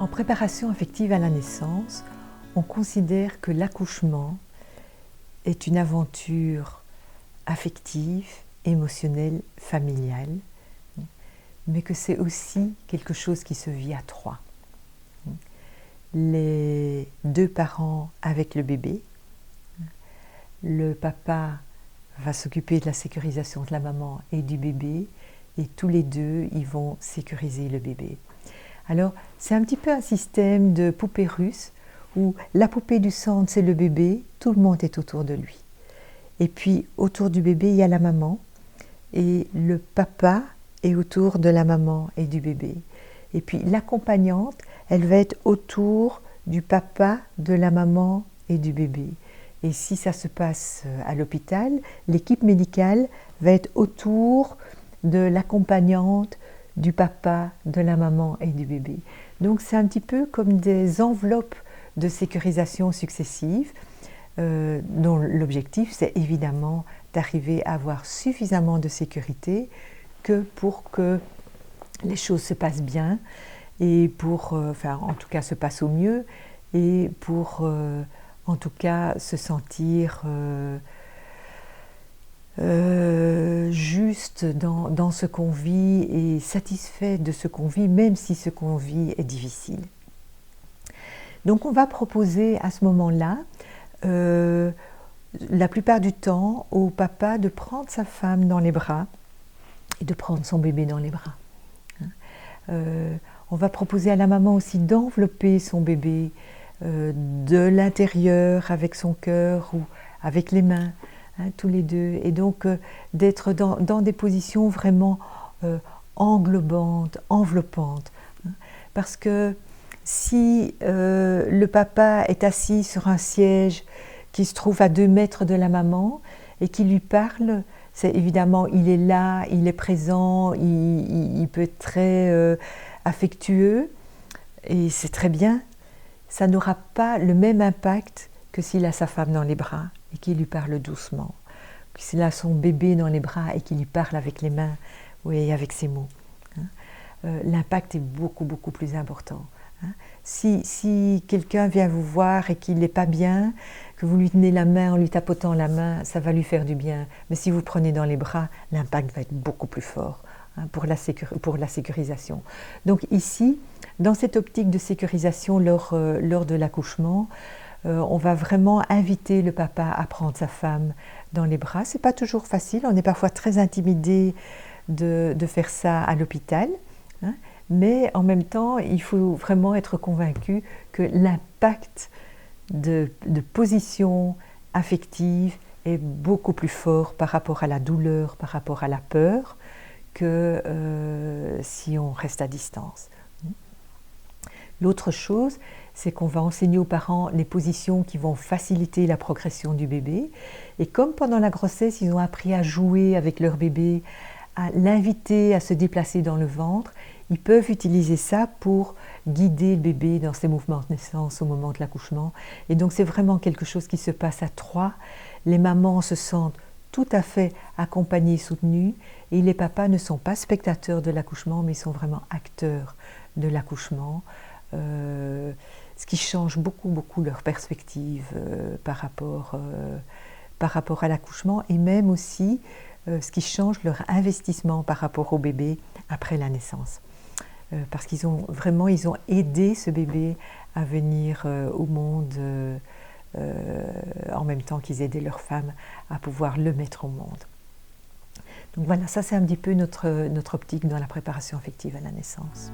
En préparation affective à la naissance, on considère que l'accouchement est une aventure affective, émotionnelle, familiale, mais que c'est aussi quelque chose qui se vit à trois. Les deux parents avec le bébé, le papa va s'occuper de la sécurisation de la maman et du bébé, et tous les deux, ils vont sécuriser le bébé. Alors, c'est un petit peu un système de poupée russe, où la poupée du centre, c'est le bébé, tout le monde est autour de lui. Et puis, autour du bébé, il y a la maman, et le papa est autour de la maman et du bébé. Et puis, l'accompagnante, elle va être autour du papa, de la maman et du bébé. Et si ça se passe à l'hôpital, l'équipe médicale va être autour de l'accompagnante, du papa, de la maman et du bébé. Donc c'est un petit peu comme des enveloppes de sécurisation successives, dont l'objectif c'est évidemment d'arriver à avoir suffisamment de sécurité pour que les choses se passent bien et en tout cas se passent au mieux et pour en tout cas se sentir juste dans ce qu'on vit et satisfait de ce qu'on vit, même si ce qu'on vit est difficile. Donc on va proposer à ce moment-là, la plupart du temps, au papa de prendre sa femme dans les bras et de prendre son bébé dans les bras. On va proposer à la maman aussi d'envelopper son bébé de l'intérieur avec son cœur ou avec les mains, tous les deux, et donc d'être dans des positions vraiment englobantes, enveloppantes. Parce que si le papa est assis sur un siège qui se trouve à 2 mètres de la maman et qui lui parle, c'est évidemment, il est là, il est présent, il peut être très affectueux, et c'est très bien. Ça n'aura pas le même impact que s'il a sa femme dans les bras et qu'il lui parle doucement. S'il a son bébé dans les bras et qu'il lui parle avec les mains, oui, avec ses mots. L'impact est beaucoup, beaucoup plus important. Si quelqu'un vient vous voir et qu'il n'est pas bien, que vous lui tenez la main en lui tapotant la main, ça va lui faire du bien. Mais si vous prenez dans les bras, l'impact va être beaucoup plus fort pour la sécurisation. Donc ici, dans cette optique de sécurisation lors de l'accouchement, on va vraiment inviter le papa à prendre sa femme dans les bras. Ce n'est pas toujours facile, on est parfois très intimidé de faire ça à l'hôpital, mais en même temps, il faut vraiment être convaincu que l'impact de position affective est beaucoup plus fort par rapport à la douleur, par rapport à la peur, que si on reste à distance. L'autre chose, c'est qu'on va enseigner aux parents les positions qui vont faciliter la progression du bébé. Et comme pendant la grossesse, ils ont appris à jouer avec leur bébé, à l'inviter à se déplacer dans le ventre, ils peuvent utiliser ça pour guider le bébé dans ses mouvements de naissance au moment de l'accouchement. Et donc c'est vraiment quelque chose qui se passe à trois. Les mamans se sentent tout à fait accompagnées, soutenues, et les papas ne sont pas spectateurs de l'accouchement, mais ils sont vraiment acteurs de l'accouchement. Ce qui change beaucoup, beaucoup leur perspective par rapport à l'accouchement, et même aussi ce qui change leur investissement par rapport au bébé après la naissance. Parce qu'ils ont aidé ce bébé à venir au monde en même temps qu'ils aidaient leur femme à pouvoir le mettre au monde. Donc voilà, ça c'est un petit peu notre optique dans la préparation affective à la naissance.